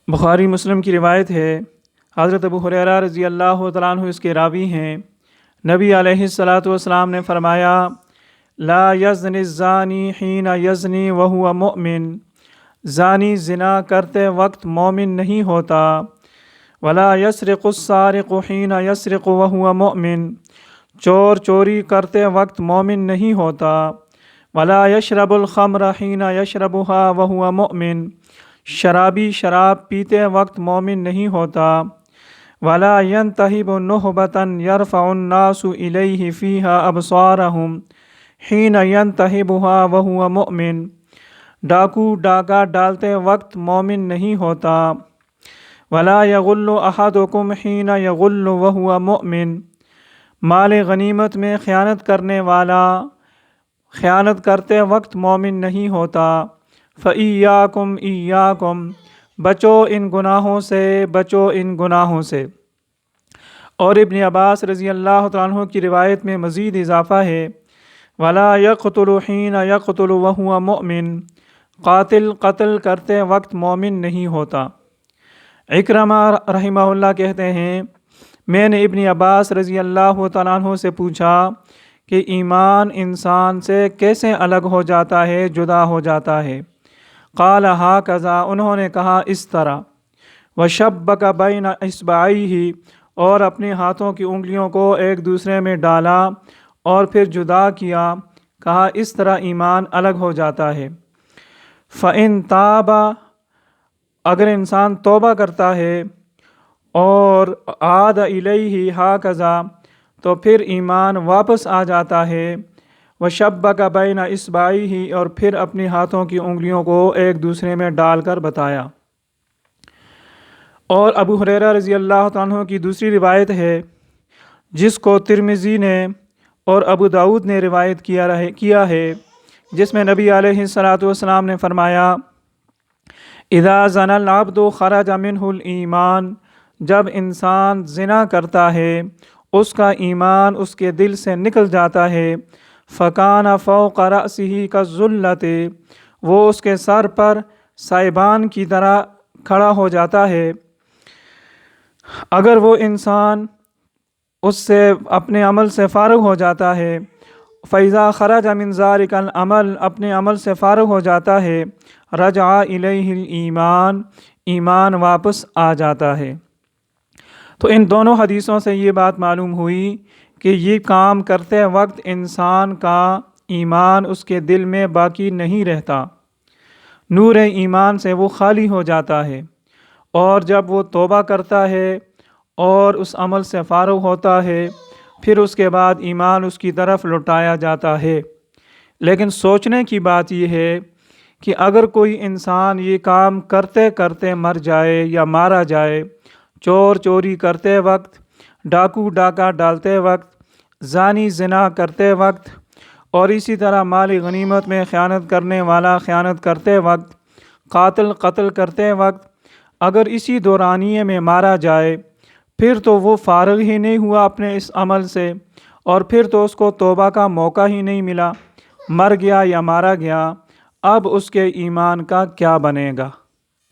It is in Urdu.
بخاری مسلم کی روایت ہے، حضرت ابو ہریرہ رضی اللہ تعالیٰ عنہ اس کے راوی ہیں۔ نبی علیہ الصلاۃ والسلام نے فرمایا، لا یزنی الزانی حین یزنی وہو مؤمن، زانی زنا کرتے وقت مومن نہیں ہوتا۔ ولا یسرق السارق حین یسرق وہو مؤمن، چور چوری کرتے وقت مومن نہیں ہوتا۔ ولا یشرب الخمر حین یشربها وہو مؤمن، شرابی شراب پیتے وقت مومن نہیں ہوتا۔ ولا ينتهب نهبة يرفع الناس إليه فيها أبصارهم حين ينتهبها وهو مؤمن، ڈاکو ڈاکہ ڈالتے وقت مومن نہیں ہوتا۔ ولا يغل أحدكم حين يغل وهو مؤمن، مال غنیمت میں خیانت کرنے والا خیانت کرتے وقت مومن نہیں ہوتا۔ فإياكم إياكم، بچو ان گناہوں سے، بچو ان گناہوں سے۔ اور ابن عباس رضی اللہ تعالیٰ عنہ کی روایت میں مزید اضافہ ہے، ولا يقتل حين يقتل وهو مؤمن، قاتل قتل کرتے وقت مومن نہیں ہوتا۔ اکرمہ رحمہ اللہ کہتے ہیں، میں نے ابن عباس رضی اللہ تعالیٰ عنہ سے پوچھا کہ ایمان انسان سے کیسے الگ ہو جاتا ہے، جدا ہو جاتا ہے؟ قال ہاکذا، انہوں نے کہا اس طرح۔ وشبک بین اصبعیہ، اور اپنے ہاتھوں کی انگلیوں کو ایک دوسرے میں ڈالا اور پھر جدا کیا، کہا اس طرح ایمان الگ ہو جاتا ہے۔ فإن تاب، اگر انسان توبہ کرتا ہے، اور عاد الیہ ہاکذا، تو پھر ایمان واپس آ جاتا ہے۔ وشبک بین اصبعیہ، اور پھر اپنے ہاتھوں کی انگلیوں کو ایک دوسرے میں ڈال کر بتایا۔ اور ابو ہریرہ رضی اللہ تعالیٰ عنہ کی دوسری روایت ہے، جس کو ترمذی نے اور ابو داؤد نے روایت کیا ہے، جس میں نبی علیہ الصلاۃ والسلام نے فرمایا، اذا زنى العبد خرج منہ الایمان، جب انسان زنا کرتا ہے اس کا ایمان اس کے دل سے نکل جاتا ہے۔ فکان فوق رأسہ کالظلۃ، وہ اس کے سر پر سائبان کی طرح کھڑا ہو جاتا ہے۔ اگر وہ انسان اس سے اپنے عمل سے فارغ ہو جاتا ہے، فإذا خرج من ذلك العمل، اپنے عمل سے فارغ ہو جاتا ہے، رجع الیہ الایمان، ایمان واپس آ جاتا ہے۔ تو ان دونوں حدیثوں سے یہ بات معلوم ہوئی کہ یہ کام کرتے وقت انسان کا ایمان اس کے دل میں باقی نہیں رہتا، نور ایمان سے وہ خالی ہو جاتا ہے، اور جب وہ توبہ کرتا ہے اور اس عمل سے فارغ ہوتا ہے، پھر اس کے بعد ایمان اس کی طرف لوٹایا جاتا ہے۔ لیکن سوچنے کی بات یہ ہے کہ اگر کوئی انسان یہ کام کرتے کرتے مر جائے یا مارا جائے، چور چوری کرتے وقت، ڈاکو ڈاکہ ڈالتے وقت، زانی زنا کرتے وقت، اور اسی طرح مال غنیمت میں خیانت کرنے والا خیانت کرتے وقت، قاتل قتل کرتے وقت، اگر اسی دورانیے میں مارا جائے، پھر تو وہ فارغ ہی نہیں ہوا اپنے اس عمل سے، اور پھر تو اس کو توبہ کا موقع ہی نہیں ملا، مر گیا یا مارا گیا، اب اس کے ایمان کا کیا بنے گا؟